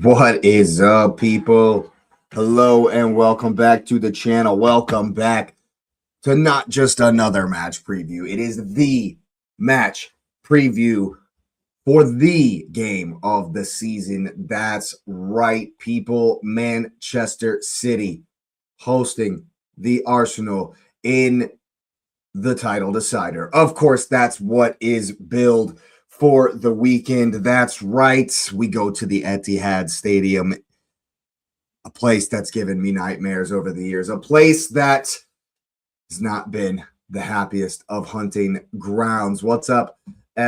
What is up, people? Hello and welcome back to the channel. Welcome back to not just another match preview. It is the match preview for the game of the season. That's right, people. Manchester City hosting the Arsenal in the title decider. Of course, that's what is billed for the weekend. That's right. We go to the ETIHAD Stadium, a place that's given me nightmares over the years, a place that has not been the happiest of hunting grounds. What's up,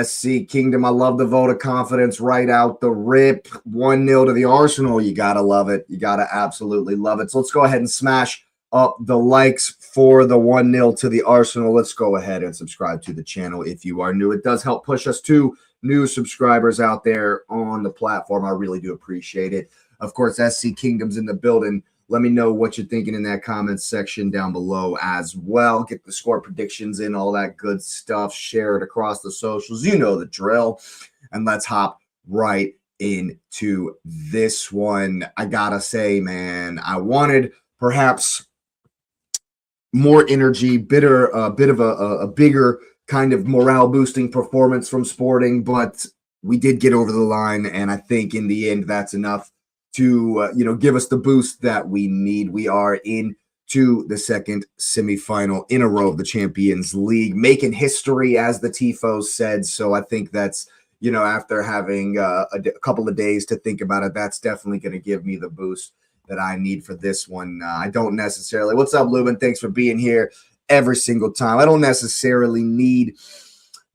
SC Kingdom? I love the vote of confidence right out the rip. 1-0 to the Arsenal. You got to love it. You got to absolutely love it. So let's go ahead and smash up the likes for the 1-0 to the Arsenal. Let's go ahead and subscribe to the channel if you are new. It does help push us to new subscribers out there on the platform. I really do appreciate it. Of course, SC Kingdom's in the building. Let me know what you're thinking in that comments section down below as well. Get the score predictions in, all that good stuff. Share it across the socials. You know the drill. And let's hop right into this one. I gotta say, man, I wanted perhaps more energy, a bit of a bigger kind of morale boosting performance from Sporting, but we did get over the line, and I think in the end that's enough to give us the boost that we need. We are into the second semifinal in a row of the Champions League, making history, as the Tifos said. So I think that's, after having a couple of days to think about it, that's definitely going to give me the boost that I need for this one. I don't necessarily. What's up, Lubin? Thanks for being here every single time. I don't necessarily need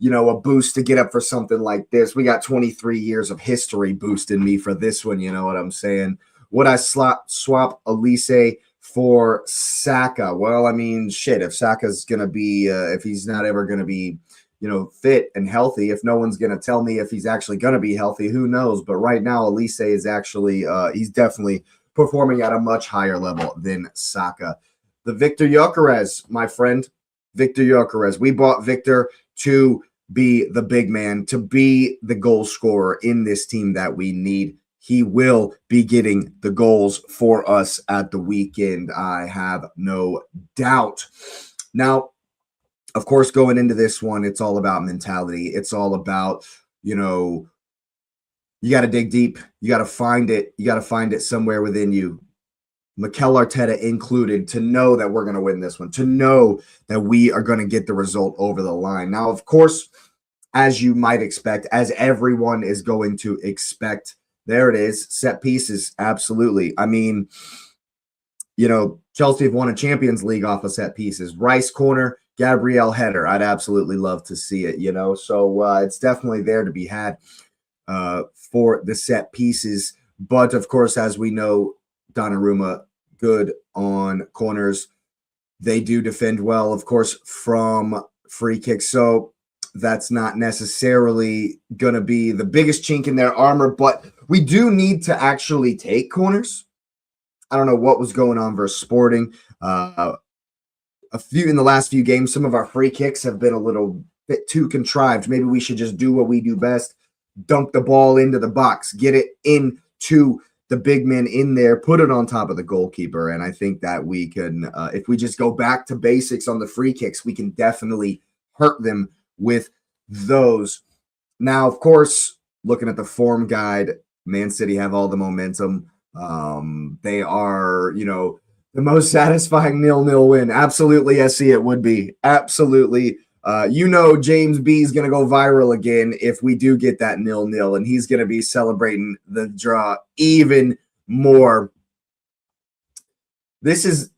a boost to get up for something like this. We got 23 years of history boosting me for this one. You know what I'm saying? Would I swap Elise for Saka? Well, I mean, shit, if Saka's going to be, if he's not ever going to be, fit and healthy, if no one's going to tell me if he's actually going to be healthy, who knows? But right now, Elise is actually, he's definitely performing at a much higher level than Saka. The Victor Gyökeres, my friend, Victor Gyökeres. We bought Victor to be the big man, to be the goal scorer in this team that we need. He will be getting the goals for us at the weekend. I have no doubt. Now, of course, going into this one, it's all about mentality. It's all about, you got to dig deep. You got to find it. You got to find it somewhere within you, Mikel Arteta included, to know that we're going to win this one, to know that we are going to get the result over the line. Now, of course, as you might expect, as everyone is going to expect, there it is, set pieces, absolutely. I mean, Chelsea have won a Champions League off of set pieces. Rice corner, Gabriel header. I'd absolutely love to see it, So it's definitely there to be had for the set pieces. But, of course, as we know, Donnarumma, good on corners. They do defend well, of course, from free kicks. So that's not necessarily going to be the biggest chink in their armor, but we do need to actually take corners. I don't know what was going on versus Sporting. In the last few games, some of our free kicks have been a little bit too contrived. Maybe we should just do what we do best, dunk the ball into the box, get it into the big men in there, put it on top of the goalkeeper. And I think that we can, if we just go back to basics on the free kicks, we can definitely hurt them with those. Now, of course, looking at the form guide, Man City have all the momentum. They are, the most satisfying 0-0 win. Absolutely, SC, it would be. Absolutely. James B is going to go viral again if we do get that 0-0, and he's going to be celebrating the draw even more. This is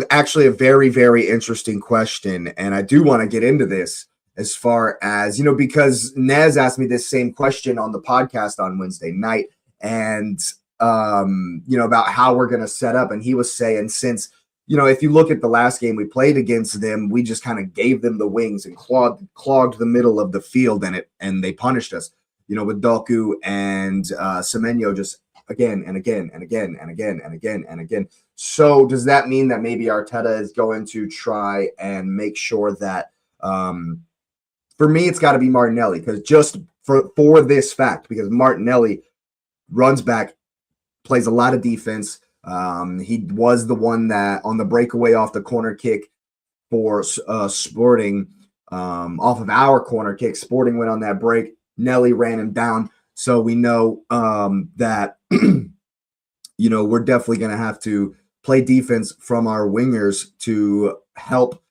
actually a very, very interesting question, and I do want to get into this as far as, because Nez asked me this same question on the podcast on Wednesday night, and, about how we're going to set up, and he was saying, since if you look at the last game we played against them, we just kind of gave them the wings and clogged the middle of the field, and they punished us, with Doku and Semenyo just again and again and again and again and again and again. So does that mean that maybe Arteta is going to try and make sure that, for me, it's got to be Martinelli, because just for this fact, because Martinelli runs back, plays a lot of defense. He was the one that on the breakaway off the corner kick for Sporting, off of our corner kick, Sporting went on that break. Nelly ran him down. So we know that, we're definitely going to have to play defense from our wingers to help.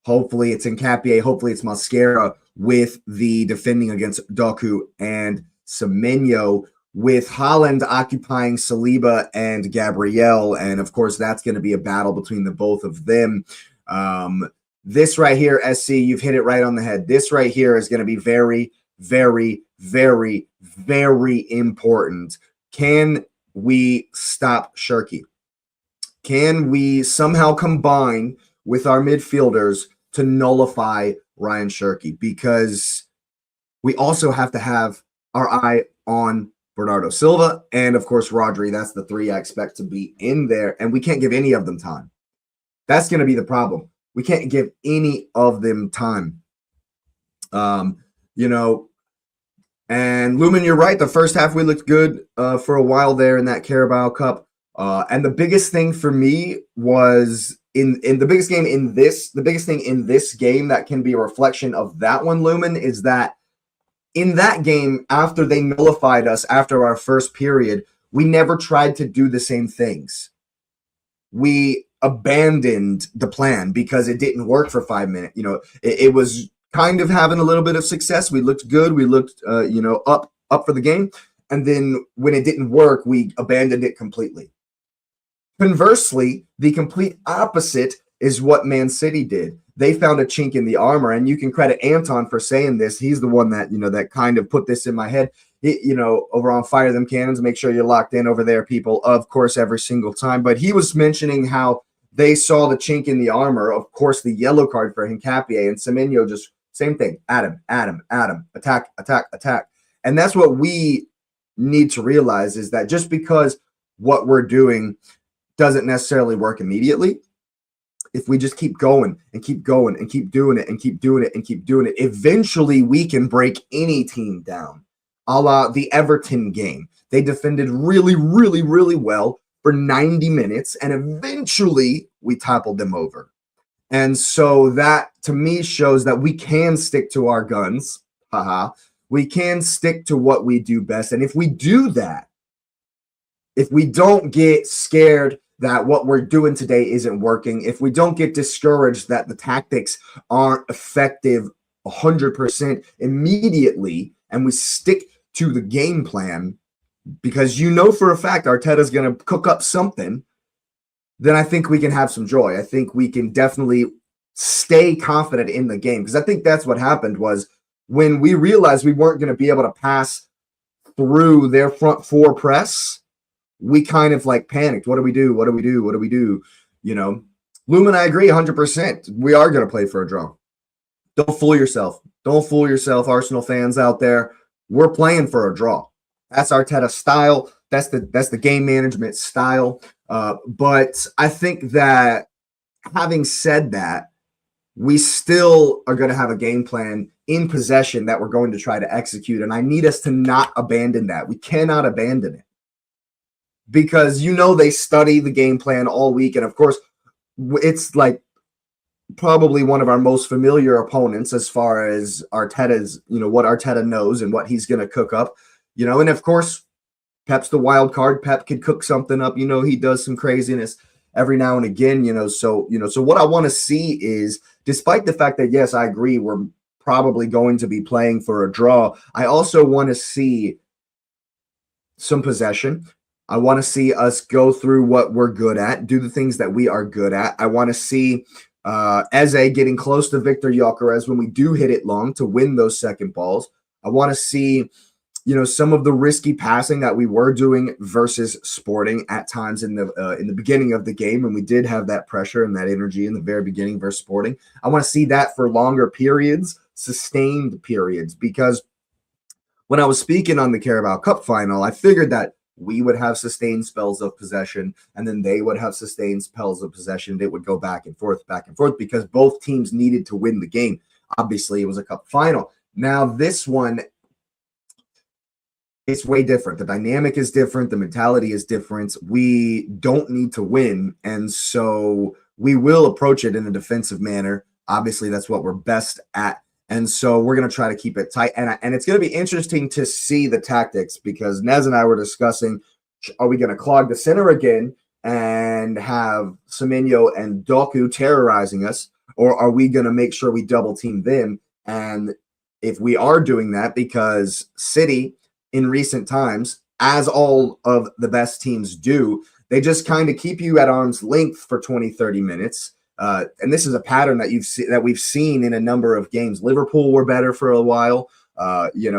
Hopefully it's Nkapie, hopefully it's Mascara with the defending against Doku and Semenyo, with Haaland occupying Saliba and Gabriel. And of course, that's going to be a battle between the both of them. This right here, SC, you've hit it right on the head. This right here is going to be very, very, very, very important. Can we stop Shirky? Can we somehow combine with our midfielders to nullify Ryan Shirky? Because we also have to have our eye on Bernardo Silva and, of course, Rodri. That's the three I expect to be in there, and we can't give any of them time. That's going to be the problem. We can't give any of them time. And Lumen, you're right. The first half we looked good for a while there in that Carabao Cup. And the biggest thing for me was the biggest thing in this game that can be a reflection of that one, Lumen, is that in that game, after they nullified us after our first period, we never tried to do the same things. We abandoned the plan because it didn't work for 5 minutes. It was kind of having a little bit of success. We looked good. We looked, up for the game. And then when it didn't work, we abandoned it completely. Conversely, the complete opposite is what Man City did. They found a chink in the armor, and you can credit Anton for saying this. He's the one that, that kind of put this in my head. Over on Fire Them Cannons, make sure you're locked in over there, people, of course, every single time. But he was mentioning how they saw the chink in the armor, of course, the yellow card for Nkapie, and Semenyo just same thing. Adam, attack. And that's what we need to realize, is that just because what we're doing doesn't necessarily work immediately, if we just keep going and keep going and keep doing it and keep doing it and keep doing it, eventually we can break any team down. A la the Everton game. They defended really, really, really well for 90 minutes, and eventually we toppled them over. And so that, to me, shows that we can stick to our guns. We can stick to what we do best. And if we do that, if we don't get scared that what we're doing today isn't working, if we don't get discouraged that the tactics aren't effective 100% immediately, and we stick to the game plan, because for a fact Arteta's going to cook up something, then I think we can have some joy. I think we can definitely stay confident in the game, because I think that's what happened was when we realized we weren't going to be able to pass through their front four press, we kind of panicked. What do we do? Lumen, I agree 100%. We are going to play for a draw. Don't fool yourself. Arsenal fans out there. We're playing for a draw. That's Arteta's style. That's the game management style. But I think that, having said that, we still are going to have a game plan in possession that we're going to try to execute. And I need us to not abandon that. We cannot abandon it. Because they study the game plan all week. And of course, it's probably one of our most familiar opponents as far as Arteta's, what Arteta knows and what he's going to cook up, and of course, Pep's the wild card. Pep could cook something up. He does some craziness every now and again, so what I want to see is, despite the fact that, yes, I agree, we're probably going to be playing for a draw, I also want to see some possession. I want to see us go through what we're good at, do the things that we are good at. I want to see Eze getting close to Victor Gyökeres when we do hit it long to win those second balls. I want to see, some of the risky passing that we were doing versus Sporting at times in the beginning of the game, when we did have that pressure and that energy in the very beginning versus Sporting. I want to see that for longer periods, sustained periods, because when I was speaking on the Carabao Cup final, I figured that we would have sustained spells of possession, and then they would have sustained spells of possession. It would go back and forth, because both teams needed to win the game. Obviously, it was a cup final. Now, this one, it's way different. The dynamic is different. The mentality is different. We don't need to win. And so we will approach it in a defensive manner. Obviously, that's what we're best at. And so we're going to try to keep it tight. And it's going to be interesting to see the tactics, because Nez and I were discussing, are we going to clog the center again and have Semenyo and Doku terrorizing us? Or are we going to make sure we double team them? And if we are doing that, because City in recent times, as all of the best teams do, they just kind of keep you at arm's length for 20, 30 minutes. And this is a pattern that we've seen in a number of games. Liverpool were better for a while.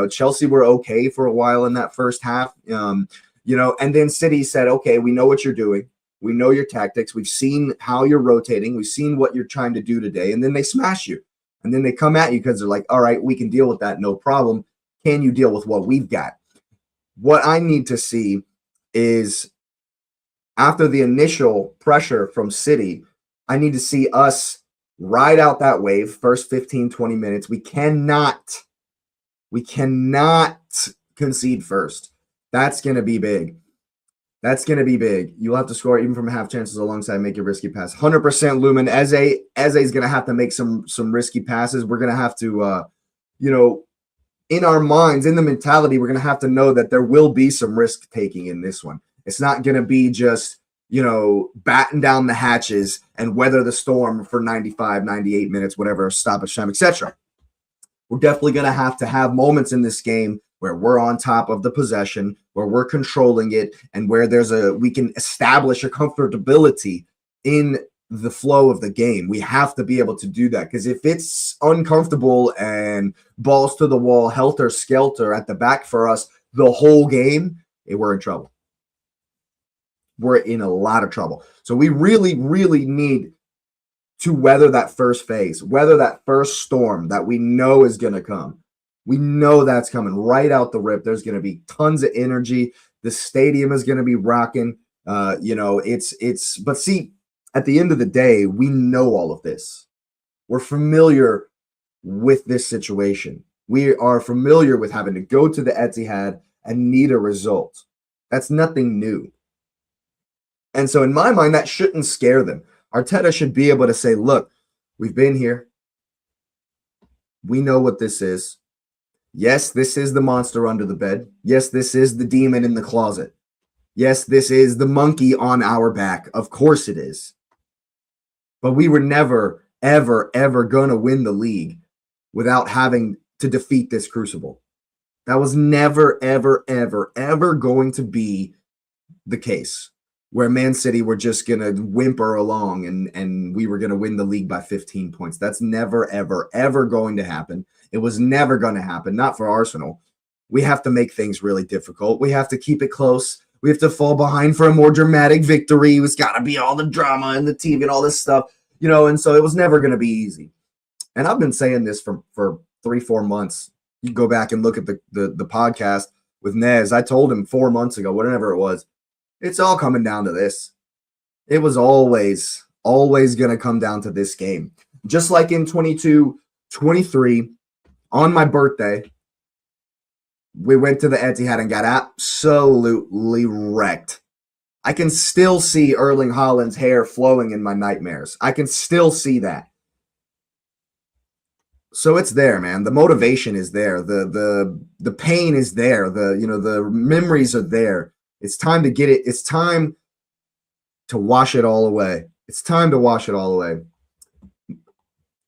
Chelsea were okay for a while in that first half. And then City said, okay, we know what you're doing. We know your tactics. We've seen how you're rotating. We've seen what you're trying to do today. And then they smash you. And then they come at you because they're like, all right, we can deal with that. No problem. Can you deal with what we've got? What I need to see is, after the initial pressure from City, I need to see us ride out that wave first 15, 20 minutes. We cannot concede first. That's going to be big. That's going to be big. You'll have to score even from half chances alongside make a risky pass. 100% Lumen. Eze is going to have to make some risky passes. We're going to have to, in our minds, in the mentality, we're going to have to know that there will be some risk taking in this one. It's not going to be just, batten down the hatches and weather the storm for 95, 98 minutes, whatever, stoppage time, etc. We're definitely going to have moments in this game where we're on top of the possession, where we're controlling it, and where we can establish a comfortability in the flow of the game. We have to be able to do that, because if it's uncomfortable and balls to the wall, helter skelter at the back for us the whole game, we're in trouble. We're in a lot of trouble. So we really, really need to weather that first phase, weather that first storm that we know is going to come. We know that's coming right out the rip. There's going to be tons of energy. The stadium is going to be rocking. But see, at the end of the day, we know all of this. We're familiar with this situation. We are familiar with having to go to the ETIHAD and need a result. That's nothing new. And so in my mind, that shouldn't scare them. Arteta should be able to say, look, we've been here. We know what this is. Yes, this is the monster under the bed. Yes, this is the demon in the closet. Yes, this is the monkey on our back. Of course it is. But we were never, ever, ever going to win the league without having to defeat this crucible. That was never, ever, ever, ever going to be the case, where Man City were just going to whimper along and we were going to win the league by 15 points. That's never, ever, ever going to happen. It was never going to happen, not for Arsenal. We have to make things really difficult. We have to keep it close. We have to fall behind for a more dramatic victory. It's got to be all the drama and the TV and all this stuff, and so it was never going to be easy. And I've been saying this for 3-4 months. You go back and look at the podcast with Nez. I told him 4 months ago, whatever it was, it's all coming down to this. It was always going to come down to this game. Just like in 22-23, on my birthday, we went to the ETIHAD and got absolutely wrecked. I can still see Erling Haaland's hair flowing in my nightmares. I can still see that. So it's there, man. The motivation is there. The pain is there. The memories are there. It's time to get it. It's time to wash it all away. It's time to wash it all away.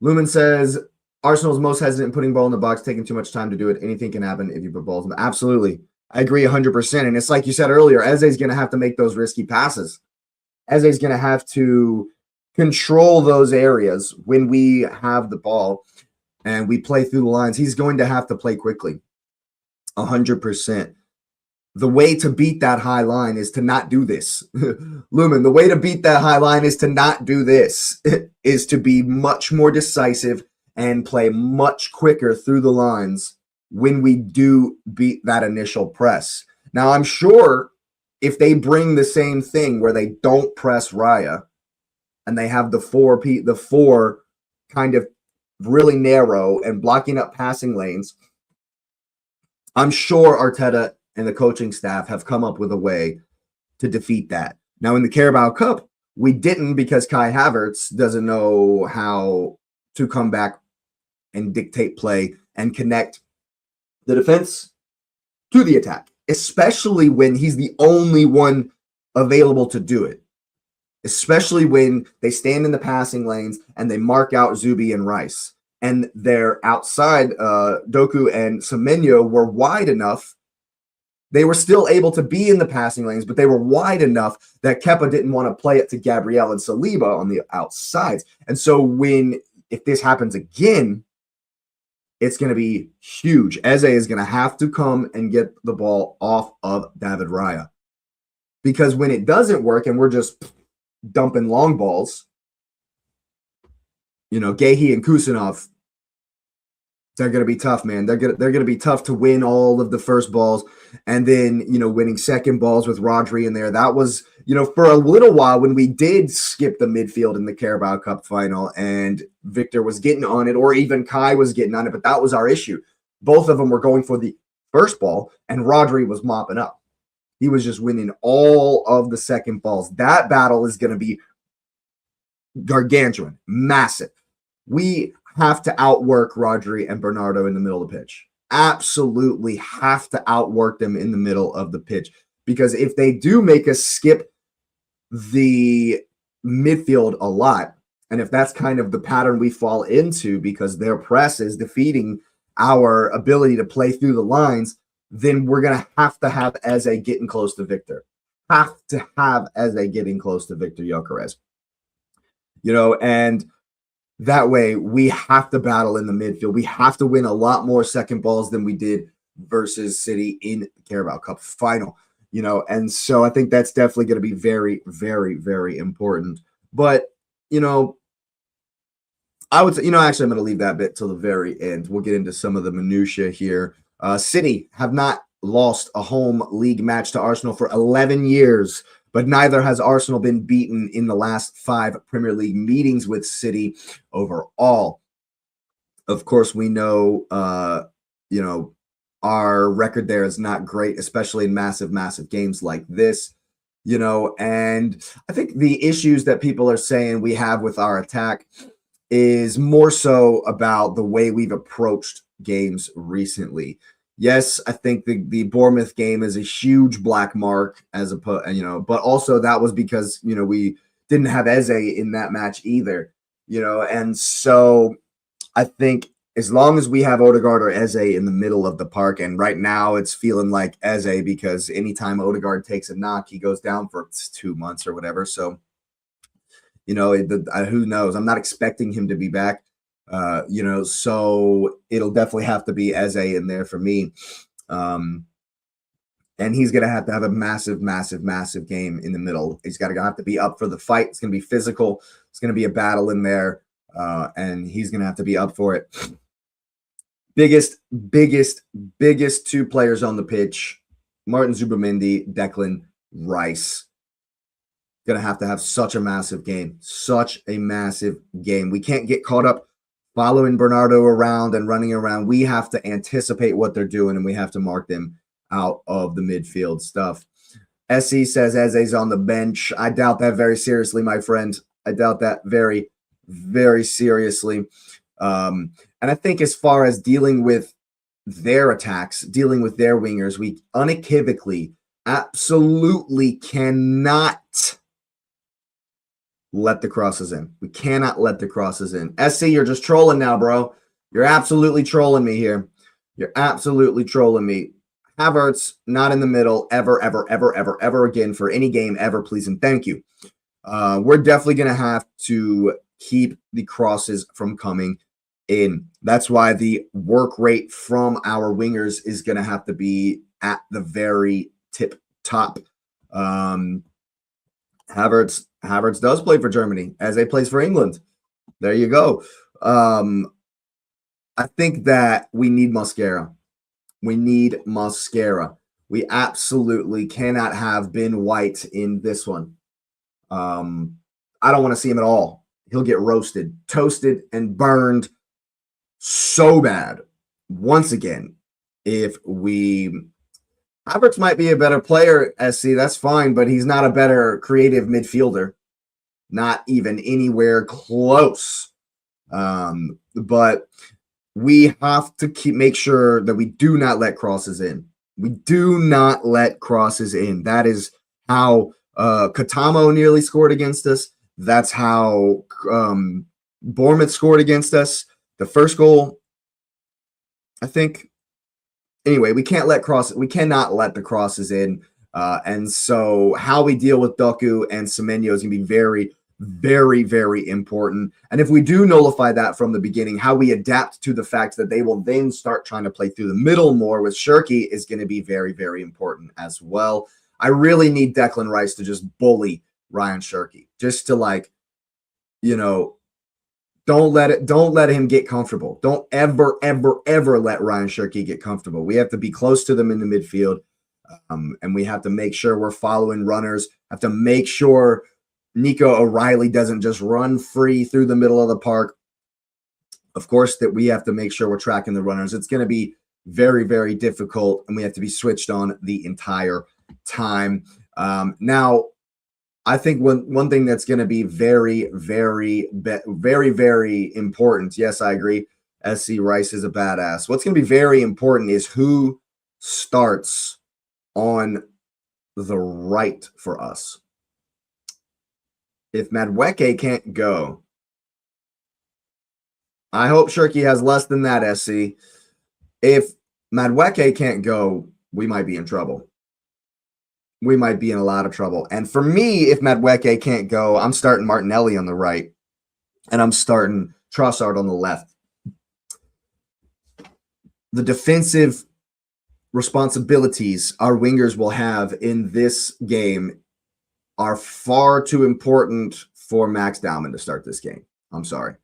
Lumen says, Arsenal's most hesitant in putting ball in the box, taking too much time to do it. Anything can happen if you put balls in the... Absolutely. I agree 100%. And it's like you said earlier, Eze's going to have to make those risky passes. Eze's going to have to control those areas when we have the ball and we play through the lines. He's going to have to play quickly. 100%. The way to beat that high line is to not do this. Lumen, the way to beat that high line is to not do this, is to be much more decisive and play much quicker through the lines when we do beat that initial press. Now, I'm sure if they bring the same thing where they don't press Raya and they have the four kind of really narrow and blocking up passing lanes, I'm sure Arteta and the coaching staff have come up with a way to defeat that. Now, in the Carabao Cup, we didn't, because Kai Havertz doesn't know how to come back and dictate play and connect the defense to the attack, especially when he's the only one available to do it. Especially when they stand in the passing lanes and they mark out Zubi and Rice. And they're outside, Doku and Semenyo were wide enough. They were still able to be in the passing lanes, but they were wide enough that Kepa didn't want to play it to Gabriel and Saliba on the outsides. And so if this happens again, it's going to be huge. Eze is going to have to come and get the ball off of David Raya. Because when it doesn't work and we're just dumping long balls, Gehi and Kusanov, they're going to be tough, man. They're going to be tough to win all of the first balls. And then, winning second balls with Rodri in there. That was, for a little while when we did skip the midfield in the Carabao Cup final and Victor was getting on it, or even Kai was getting on it, but that was our issue. Both of them were going for the first ball and Rodri was mopping up. He was just winning all of the second balls. That battle is going to be gargantuan, massive. We have to outwork Rodri and Bernardo in the middle of the pitch. Absolutely have to outwork them in the middle of the pitch. Because if they do make us skip the midfield a lot, and if that's kind of the pattern we fall into because their press is defeating our ability to play through the lines, then we're going to have Eze getting close to Victor. Have to have Eze getting close to Victor Gyökeres. And that way we have to battle in the midfield. We have to win a lot more second balls than we did versus City in the Carabao Cup final. And so I think that's definitely going to be very, very, very important. But, I would say, actually, I'm going to leave that bit till the very end. We'll get into some of the minutiae here. City have not lost a home league match to Arsenal for 11 years, but neither has Arsenal been beaten in the last 5 Premier League meetings with City overall. Of course, we know, our record there is not great, especially in massive, massive games like this. And I think the issues that people are saying we have with our attack is more so about the way we've approached games recently. Yes, I think the Bournemouth game is a huge black mark but also that was because, we didn't have Eze in that match either, and so I think as long as we have Odegaard or Eze in the middle of the park, and right now it's feeling like Eze because anytime Odegaard takes a knock, he goes down for 2 months or whatever. So, who knows? I'm not expecting him to be back. So it'll definitely have to be Eze in there for me. And he's going to have a massive, massive, massive game in the middle. He's going to have to be up for the fight. It's going to be physical. It's going to be a battle in there. And he's going to have to be up for it. Biggest 2 players on the pitch, Martin Zubimendi, Declan Rice. Going to have such a massive game. Such a massive game. We can't get caught up following Bernardo around and running around. We have to anticipate what they're doing, and we have to mark them out of the midfield stuff. SC says Eze's on the bench. I doubt that very seriously, my friend. I doubt that very, very seriously. And I think as far as dealing with their attacks, dealing with their wingers, we unequivocally, absolutely cannot let the crosses in. We cannot let the crosses in. SC, you're just trolling now, bro. You're absolutely trolling me here. You're absolutely trolling me. Havertz, not in the middle, ever, ever, ever, ever, ever again for any game ever, please and thank you. We're definitely going to have to keep the crosses from coming in. That's why the work rate from our wingers is going to have to be at the very tip top. Havertz does play for Germany, as he plays for England. There you go. I think that we need Mascara. We need Mascara. We absolutely cannot have Ben White in this one. I don't want to see him at all. He'll get roasted, toasted, and burned so bad once again if we Havertz might be a better player, SC. That's fine, but he's not a better creative midfielder. Not even anywhere close. But we have to make sure that we do not let crosses in. We do not let crosses in. That is how Katamo nearly scored against us. That's how Bournemouth scored against us. The first goal, I think. Anyway, we cannot let the crosses in. And so how we deal with Doku and Semenyo is going to be very, very, very important. And if we do nullify that from the beginning, how we adapt to the fact that they will then start trying to play through the middle more with Shirky is going to be very, very important as well. I really need Declan Rice to just bully Ryan Shirky, just to don't let him get comfortable. Don't ever let Ryan Shirky get comfortable. We have to be close to them in the midfield, and we have to make sure we're following runners. Have to make sure Nico O'Reilly doesn't just run free through the middle of the park. Of course, that we have to make sure we're tracking the runners. It's going to be very, very difficult, and we have to be switched on the entire time. Now, I think one thing that's going to be very, very, very, very important. Yes, I agree. SC Rice is a badass. What's going to be very important is who starts on the right for us. If Madueke can't go, I hope Shirky has less than that, SC. If Madueke can't go, we might be in trouble. We might be in a lot of trouble. And for me, if Madueke can't go, I'm starting Martinelli on the right, and I'm starting Trossard on the left. The defensive responsibilities our wingers will have in this game are far too important for Max Dowman to start this game. I'm sorry.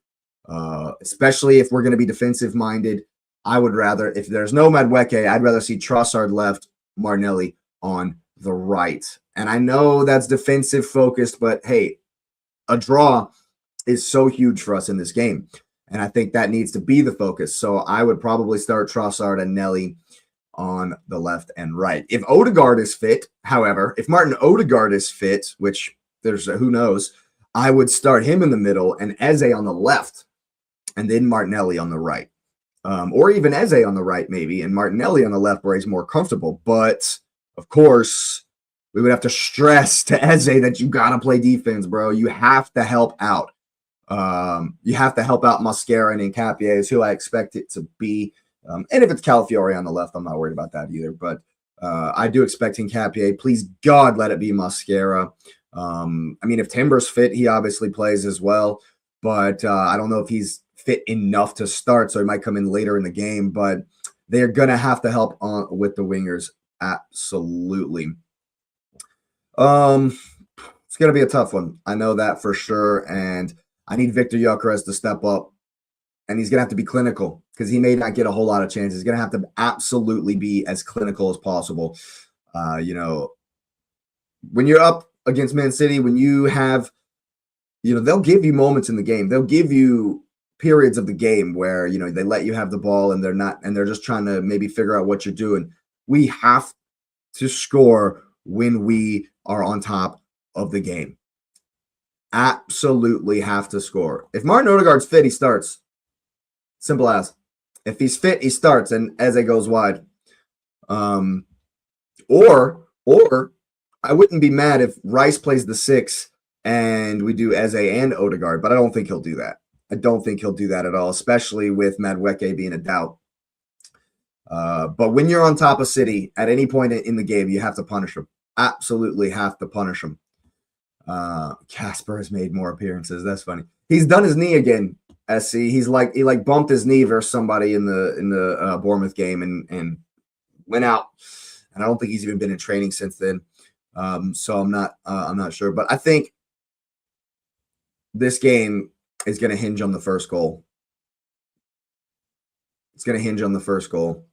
Especially if we're going to be defensive-minded. I would rather, if there's no Madueke, I'd rather see Trossard left, Martinelli on the right. And I know that's defensive focused, but hey, a draw is so huge for us in this game. And I think that needs to be the focus. So I would probably start Trossard and Nelly on the left and right. If Odegaard is fit, however, if Martin Odegaard is fit, which there's who knows, I would start him in the middle and Eze on the left, and then Martinelli on the right. Or even Eze on the right, maybe, and Martinelli on the left where he's more comfortable. But of course, we would have to stress to Eze that you got to play defense, bro. You have to help out. You have to help out Mascara and Nkapie is who I expect it to be. And if it's Calafiore on the left, I'm not worried about that either. But I do expect Nkapie. Please, God, let it be Mascara. I mean, if Timber's fit, he obviously plays as well. But I don't know if he's fit enough to start, so he might come in later in the game. But they're going to have to help with the wingers. Absolutely. It's going to be a tough one. I know that for sure. And I need Victor Gyökeres to step up. And he's going to have to be clinical because he may not get a whole lot of chances. He's going to have to absolutely be as clinical as possible. When you're up against Man City, when you have, they'll give you moments in the game. They'll give you periods of the game where, they let you have the ball and they're just trying to maybe figure out what you're doing. We have to score when we are on top of the game. Absolutely have to score. If Martin Odegaard's fit, he starts. Simple as. If he's fit, he starts, and Eze goes wide. Or I wouldn't be mad if Rice plays the 6 and we do Eze and Odegaard, but I don't think he'll do that. I don't think he'll do that at all, especially with Madueke being a doubt. But when you're on top of City, at any point in the game, you have to punish them. Absolutely have to punish them. Casper has made more appearances. That's funny. He's done his knee again. SC. He bumped his knee versus somebody in the Bournemouth game and went out. And I don't think he's even been in training since then. So I'm not sure. But I think this game is going to hinge on the first goal. It's going to hinge on the first goal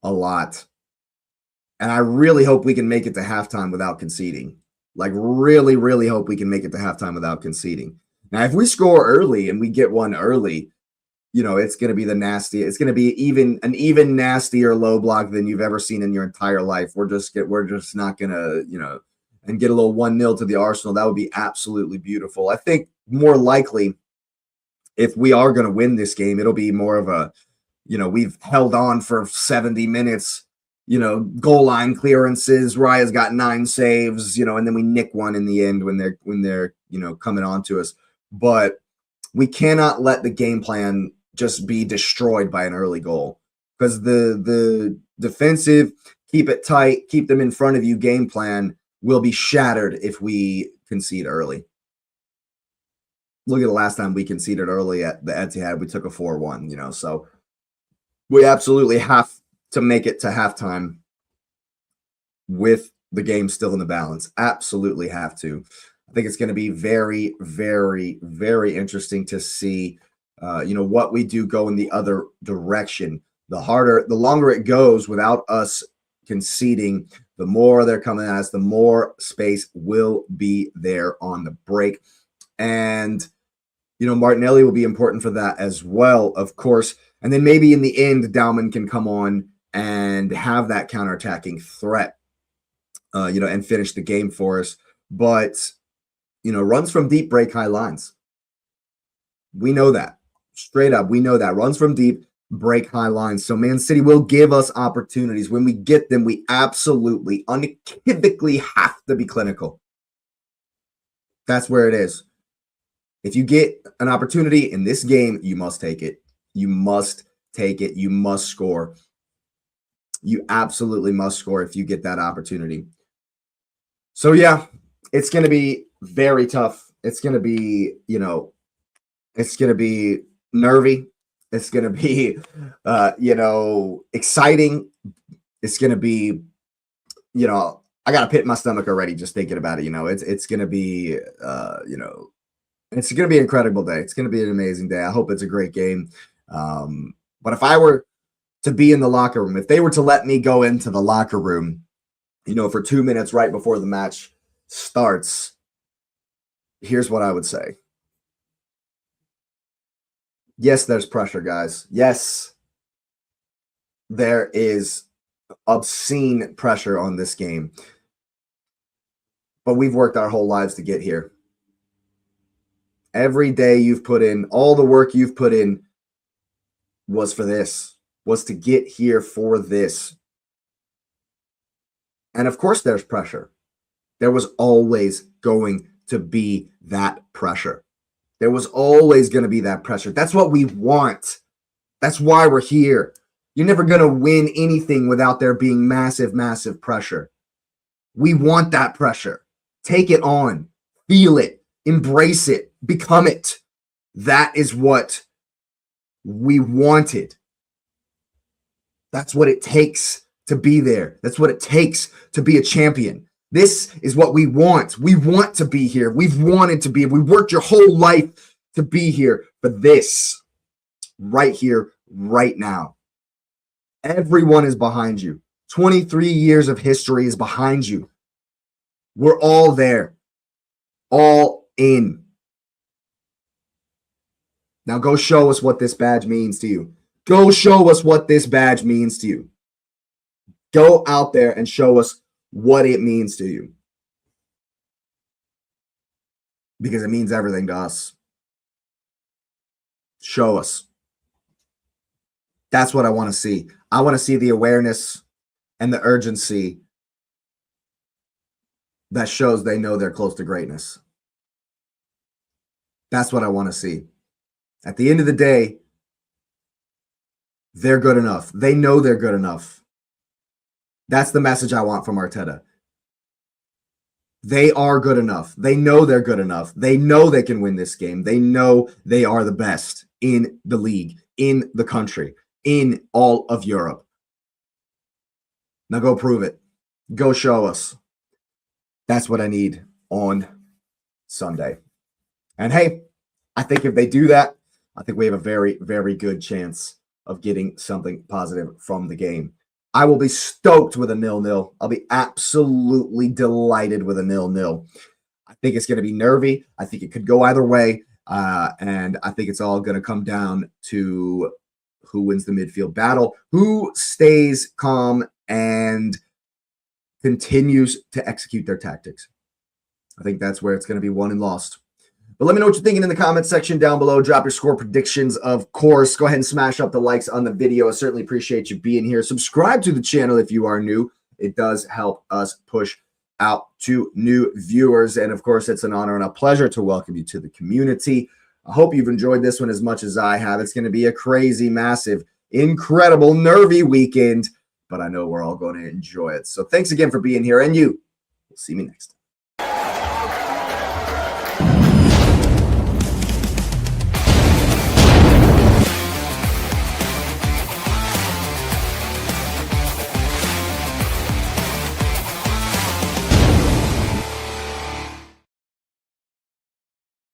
a lot. And I really hope we can make it to halftime without conceding. Like, really, really hope we can make it to halftime without conceding. Now, if we score early and we get one early, it's going to be the nasty. It's going to be an even nastier low block than you've ever seen in your entire life. We're just not going to, and get a little 1-0 to the Arsenal. That would be absolutely beautiful. I think more likely, if we are going to win this game, it'll be more of a, we've held on for 70 minutes, goal line clearances. Raya's got 9 saves, and then we nick one in the end when they're coming on to us. But we cannot let the game plan just be destroyed by an early goal, because the defensive, keep it tight, keep them in front of you game plan will be shattered if we concede early. Look at the last time we conceded early at the ETIHAD. We took a 4-1, so we absolutely have to make it to halftime with the game still in the balance. Absolutely have to. I think it's going to be very, very, very interesting to see, what we do go in the other direction. The longer it goes without us conceding, the more they're coming at us, the more space will be there on the break. And, Martinelli will be important for that as well, of course. And then maybe in the end, Dauman can come on and have that counterattacking threat, and finish the game for us. But, runs from deep break high lines. We know that. Straight up, we know that. Runs from deep break high lines. So Man City will give us opportunities. When we get them, we absolutely, unequivocally have to be clinical. That's where it is. If you get an opportunity in this game, you must take it. You must take it. You must score. You absolutely must score if you get that opportunity. So, yeah, it's going to be very tough. It's going to be, it's going to be nervy. It's going to be, exciting. It's going to be, I got a pit in my stomach already just thinking about it. It's going to be, it's going to be an incredible day. It's going to be an amazing day. I hope it's a great game. But if I were to be in the locker room, if they were to let me go into the locker room, for 2 minutes right before the match starts, here's what I would say. Yes, there's pressure, guys. Yes, there is obscene pressure on this game. But we've worked our whole lives to get here. Every day you've put in, all the work you've put in was for this, was to get here for this. And of course there's pressure. There was always going to be that pressure. There was always going to be that pressure. That's what we want. That's why we're here. You're never going to win anything without there being massive, massive pressure. We want that pressure. Take it on. Feel it. Embrace it. Become it. That is what we wanted. That's what it takes to be there. That's what it takes to be a champion. This is what we want. We want to be here. We've wanted to be here. We worked your whole life to be here for this. Right here, right now. Everyone is behind you. 23 years of history is behind you. We're all there. All in. Now go show us what this badge means to you. Go show us what this badge means to you. Go out there and show us what it means to you. Because it means everything to us. Show us. That's what I want to see. I want to see the awareness and the urgency that shows they know they're close to greatness. That's what I want to see. At the end of the day, they're good enough. They know they're good enough. That's the message I want from Arteta. They are good enough. They know they're good enough. They know they can win this game. They know they are the best in the league, in the country, in all of Europe. Now go prove it. Go show us. That's what I need on Sunday. And hey, I think if they do that, I think we have a very, very good chance of getting something positive from the game. I will be stoked with a 0-0. I'll be absolutely delighted with a 0-0. I think it's going to be nervy. I think it could go either way. And I think it's all going to come down to who wins the midfield battle, who stays calm and continues to execute their tactics. I think that's where it's going to be won and lost. But let me know what you're thinking in the comments section down below. Drop your score predictions, of course. Go ahead and smash up the likes on the video. I certainly appreciate you being here. Subscribe to the channel if you are new. It does help us push out to new viewers. And of course, it's an honor and a pleasure to welcome you to the community. I hope you've enjoyed this one as much as I have. It's going to be a crazy, massive, incredible, nervy weekend, but I know we're all going to enjoy it. So thanks again for being here, and you will see me next time.